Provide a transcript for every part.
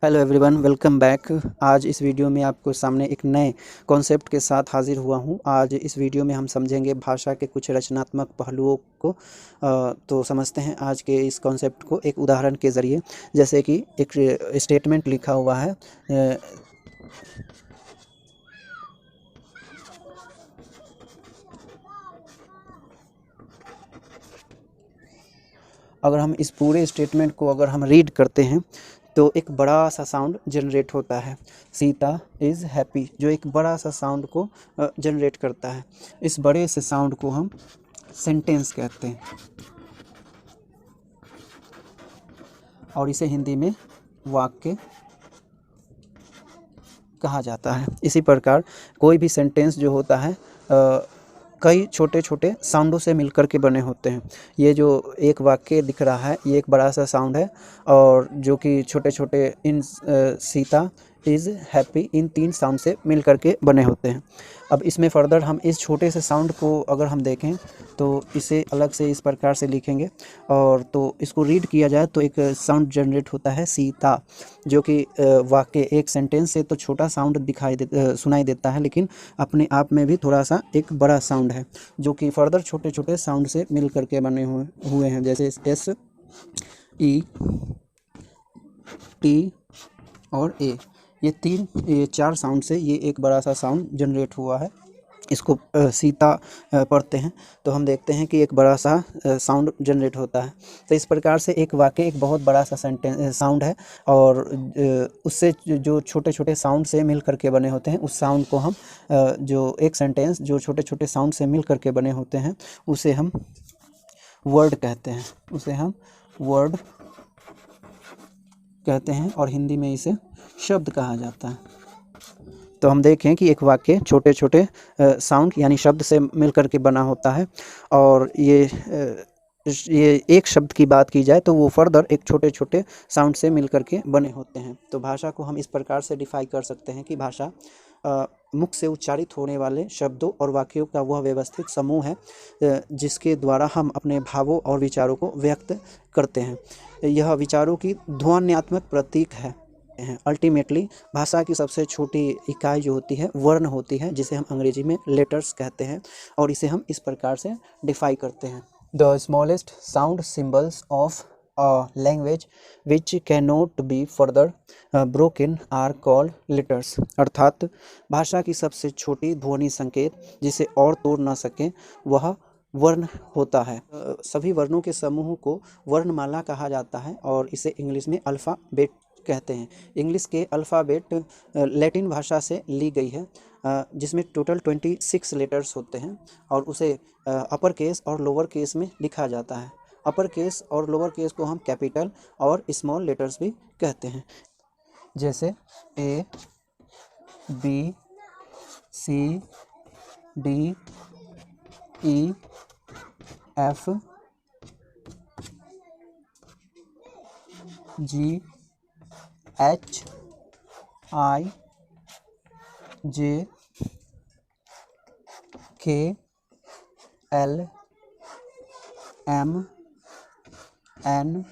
Hello everyone, welcome back. आज इस video में आपको सामने एक नए कॉन्सेप्ट के साथ हाजिर हुआ हूँ। आज इस वीडियो में हम समझेंगे भाषा के कुछ रचनात्मक पहलुओं को। तो समझते हैं आज के इस कॉन्सेप्ट को एक उदाहरण के ज़रिए। जैसे कि एक स्टेटमेंट लिखा हुआ है, अगर हम इस पूरे स्टेटमेंट को अगर हम रीड करते हैं तो एक बड़ा सा साउंड जनरेट होता है। सीता इज़ हैप्पी, जो एक बड़ा सा साउंड को जनरेट करता है। इस बड़े से साउंड को हम सेंटेंस कहते हैं और इसे हिंदी में वाक्य कहा जाता है। इसी प्रकार कोई भी सेंटेंस जो होता है कई छोटे छोटे साउंडों से मिलकर के बने होते हैं। ये जो एक वाक्य दिख रहा है ये एक बड़ा सा साउंड है, और जो कि छोटे छोटे इन Sita is happy in 3 sound से मिल करके बने होते हैं। अब इसमें फर्दर हम इस छोटे से साउंड को अगर हम देखें तो इसे अलग से इस प्रकार से लिखेंगे, और तो इसको रीड किया जाए तो एक साउंड जनरेट होता है सीता, जो कि वाक्य एक सेंटेंस से तो छोटा साउंड सुनाई देता है, लेकिन अपने आप में भी थोड़ा सा एक बड़ा साउंड है, जो कि फर्दर छोटे छोटे साउंड से मिल करके बने हुए हैं, जैसे एस, ई, टी और ए। ये 4 साउंड से ये एक बड़ा सा साउंड जनरेट हुआ है। इसको सीता पढ़ते हैं तो हम देखते हैं कि एक बड़ा सा साउंड जनरेट होता है। तो इस प्रकार से एक वाक्य एक बहुत बड़ा सा साउंड है, और उससे जो छोटे छोटे साउंड से मिल करके बने होते हैं उस साउंड को हम जो एक सेंटेंस जो छोटे छोटे साउंड से मिल करके बने होते हैं उसे हम वर्ड कहते हैं। उसे हम वर्ड कहते हैं और हिंदी में इसे शब्द कहा जाता है। तो हम देखें कि एक वाक्य छोटे छोटे साउंड यानी शब्द से मिलकर के बना होता है, और ये एक शब्द की बात की जाए तो वो फर्दर एक छोटे छोटे साउंड से मिलकर के बने होते हैं। तो भाषा को हम इस प्रकार से डिफाइन कर सकते हैं कि भाषा मुख से उच्चारित होने वाले शब्दों और वाक्यों का वह व्यवस्थित समूह है जिसके द्वारा हम अपने भावों और विचारों को व्यक्त करते हैं। यह विचारों की ध्वन्यात्मक प्रतीक है। अल्टीमेटली भाषा की सबसे छोटी इकाई जो होती है वर्ण होती है, जिसे हम अंग्रेजी में लेटर्स कहते हैं, और इसे हम इस प्रकार से डिफाइन करते हैं। The smallest sound symbols of language which can not be further broken are called letters. अर्थात भाषा की सबसे छोटी ध्वनि संकेत जिसे और तोड़ ना सकें वह वर्ण होता है। सभी वर्णों के समूह को वर्णमाला कहा जाता है, और इसे इंग्लिश में अल्फ़ाबेट कहते हैं। इंग्लिश के अल्फ़ाबेट लैटिन भाषा से ली गई है, जिसमें टोटल 26 लेटर्स होते हैं, और उसे अपर केस और लोअर केस में लिखा जाता है। अपर केस और लोअर केस को हम कैपिटल और स्मॉल लेटर्स भी कहते हैं, जैसे A, B, C, D, E, F, G, H, I, J, K, L, M, N,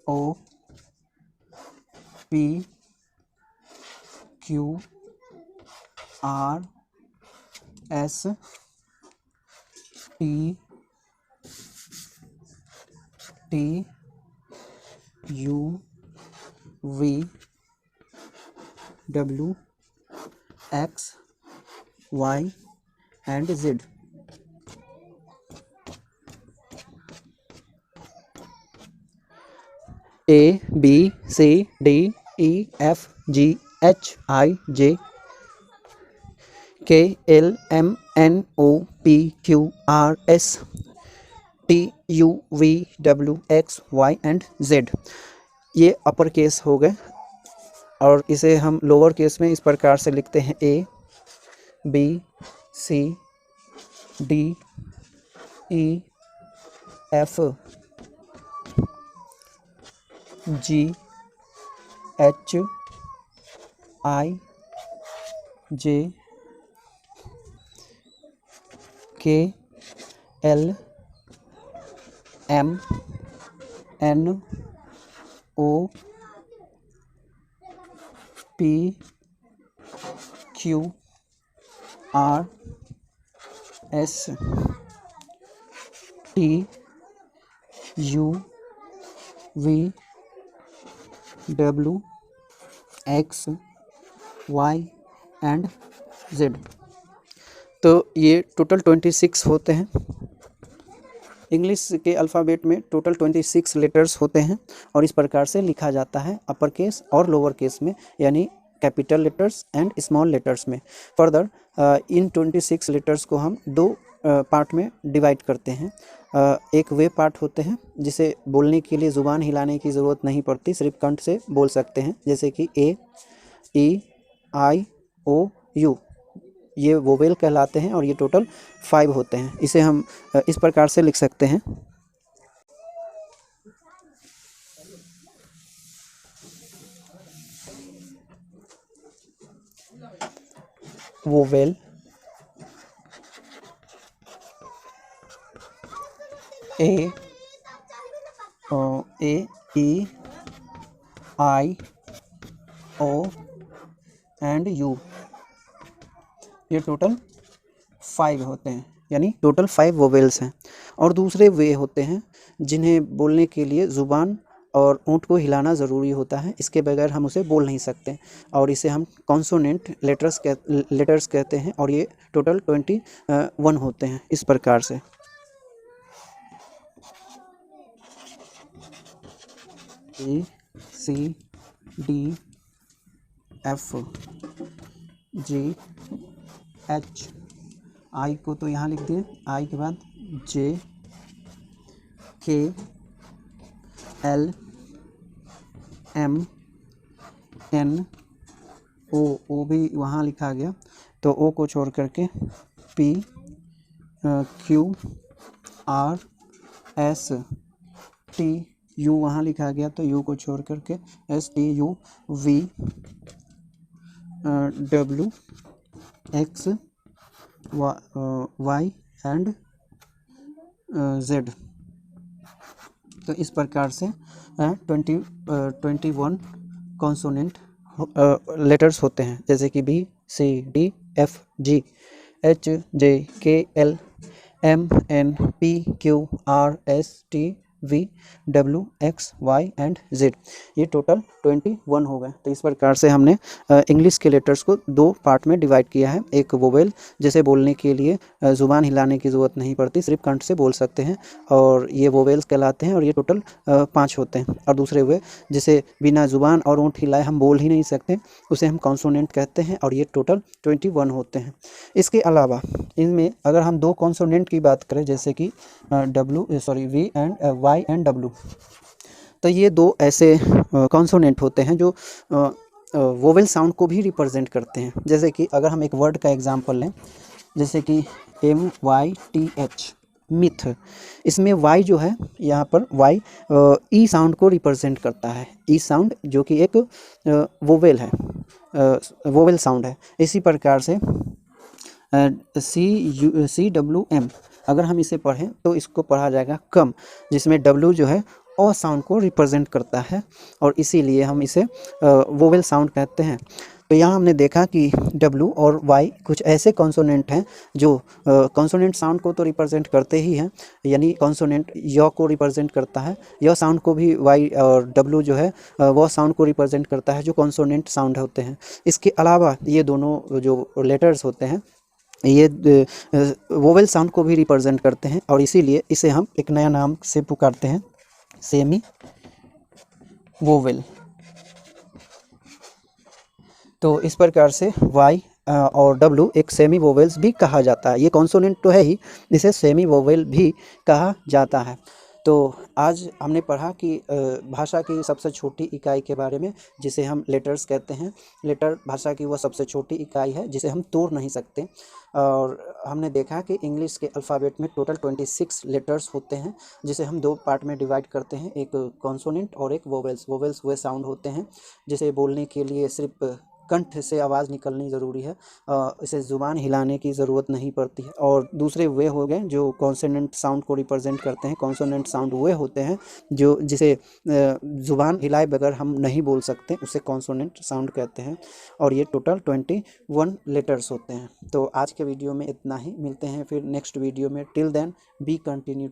O, P, Q, R, S, T, T, U, V, W, X, Y and Z. A, B, C, D, E, F, G, H, I, J, K, L, M, N, O, P, Q, R, S, T, U, V, W, X, Y and Z. ये upper case हो गए, और इसे हम lower case में इस प्रकार से लिखते हैं ए, B, C, D, E, F, G, H, I, J, K, L, M, N, O, P Q R S T U V W X Y and Z। तो ये टोटल 26 होते हैं। इंग्लिश के अल्फ़ाबेट में टोटल 26 लेटर्स होते हैं और इस प्रकार से लिखा जाता है अपर केस और लोअर केस में, यानी capital letters and small letters में। फर्दर इन 26 लेटर्स को हम दो पार्ट में डिवाइड करते हैं। एक वे पार्ट होते हैं जिसे बोलने के लिए ज़ुबान हिलाने की ज़रूरत नहीं पड़ती, सिर्फ कंठ से बोल सकते हैं, जैसे कि ए, ई, आई, ओ, यू, ये वोवेल कहलाते हैं और ये टोटल 5 होते हैं। इसे हम इस प्रकार से लिख सकते हैं। Vowel A, E, I, O and U, ये टोटल 5 होते हैं, यानी टोटल 5 वोवेल्स हैं। और दूसरे वे होते हैं जिन्हें बोलने के लिए ज़ुबान और होंठ को हिलाना ज़रूरी होता है, इसके बगैर हम उसे बोल नहीं सकते, और इसे हम कॉन्सोनेंट लेटर्स कहते हैं, और ये टोटल 21 होते हैं इस प्रकार से। A C D F G H, आई को तो यहाँ लिख दिए, आई के बाद J K L M N O भी वहाँ लिखा गया, तो O को छोड़ करके P Q R S T U वहाँ लिखा गया, तो U को छोड़ करके S T U V W X Y and Z। तो इस प्रकार से 21 कॉन्सोनेंट लेटर्स होते हैं, जैसे कि B C D F G H J K L M N P Q R S T V W X Y and Z। ये total 21 हो गए। तो इस प्रकार से हमने इंग्लिश के लेटर्स को दो पार्ट में डिवाइड किया है। एक वोवेल, जैसे बोलने के लिए ज़ुबान हिलाने की ज़रूरत नहीं पड़ती, सिर्फ कंठ से बोल सकते हैं, और ये वोवेल्स कहलाते हैं, और ये टोटल 5 होते हैं। और दूसरे हुए जिसे बिना ज़ुबान और होंठ हिलाए हम बोल ही नहीं सकते, उसे हम कॉन्सोनेंट कहते हैं, और ये टोटल 21 होते हैं। इसके अलावा इनमें अगर हम दो कॉन्सोनेंट की बात करें, जैसे कि V and Y and W, तो ये दो ऐसे कॉन्सोनेंट होते हैं जो वोवेल साउंड को भी रिप्रेजेंट करते हैं। जैसे कि अगर हम एक वर्ड का एग्जांपल लें, जैसे कि MYTH, मिथ, इसमें Y जो है यहाँ पर Y ई साउंड को रिप्रेजेंट करता है। ई साउंड जो कि एक वोवेल है, वोवेल साउंड है। इसी प्रकार से CWM, अगर हम इसे पढ़ें तो इसको पढ़ा जाएगा कम, जिसमें W जो है ओ साउंड को रिप्रेजेंट करता है, और इसीलिए हम इसे वोवेल साउंड कहते हैं। तो यहाँ हमने देखा कि W और Y कुछ ऐसे कॉन्सोनेंट हैं जो कॉन्सोनेंट साउंड को तो रिप्रेजेंट करते ही हैं, यानी कॉन्सोनेंट य को रिप्रेजेंट करता है, य साउंड को भी Y और W जो है वह साउंड को रिप्रेजेंट करता है जो कॉन्सोनेंट साउंड होते हैं। इसके अलावा ये दोनों जो लेटर्स होते हैं ये वोवेल साउंड को भी रिप्रेजेंट करते हैं, और इसीलिए इसे हम एक नया नाम से पुकारते हैं, सेमी वोवेल। तो इस प्रकार से Y और W एक सेमी वोवेल्स भी कहा जाता है। ये कॉन्सोनेंट तो है ही, इसे सेमी वोवेल भी कहा जाता है। तो आज हमने पढ़ा कि भाषा की सबसे छोटी इकाई के बारे में, जिसे हम लेटर्स कहते हैं। लेटर भाषा की वह सबसे छोटी इकाई है जिसे हम तोड़ नहीं सकते, और हमने देखा कि इंग्लिश के अल्फ़ाबेट में टोटल 26 लेटर्स होते हैं, जिसे हम दो पार्ट में डिवाइड करते हैं, एक कॉन्सोनेंट और एक वोवेल्स। वोवेल्स वे साउंड होते हैं जिसे बोलने के लिए सिर्फ कंठ से आवाज़ निकलनी ज़रूरी है, इसे ज़ुबान हिलाने की ज़रूरत नहीं पड़ती है। और दूसरे वे हो गए जो कॉन्सोनेंट साउंड को रिप्रेजेंट करते हैं। कॉन्सोनेंट साउंड वे होते हैं जो जिसे ज़ुबान हिलाए बगैर हम नहीं बोल सकते, उसे कॉन्सोनेंट साउंड कहते हैं। और ये टोटल 21 लेटर्स होते हैं। तो आज के वीडियो में इतना ही, मिलते हैं फिर नेक्स्ट वीडियो में। Till then be continue.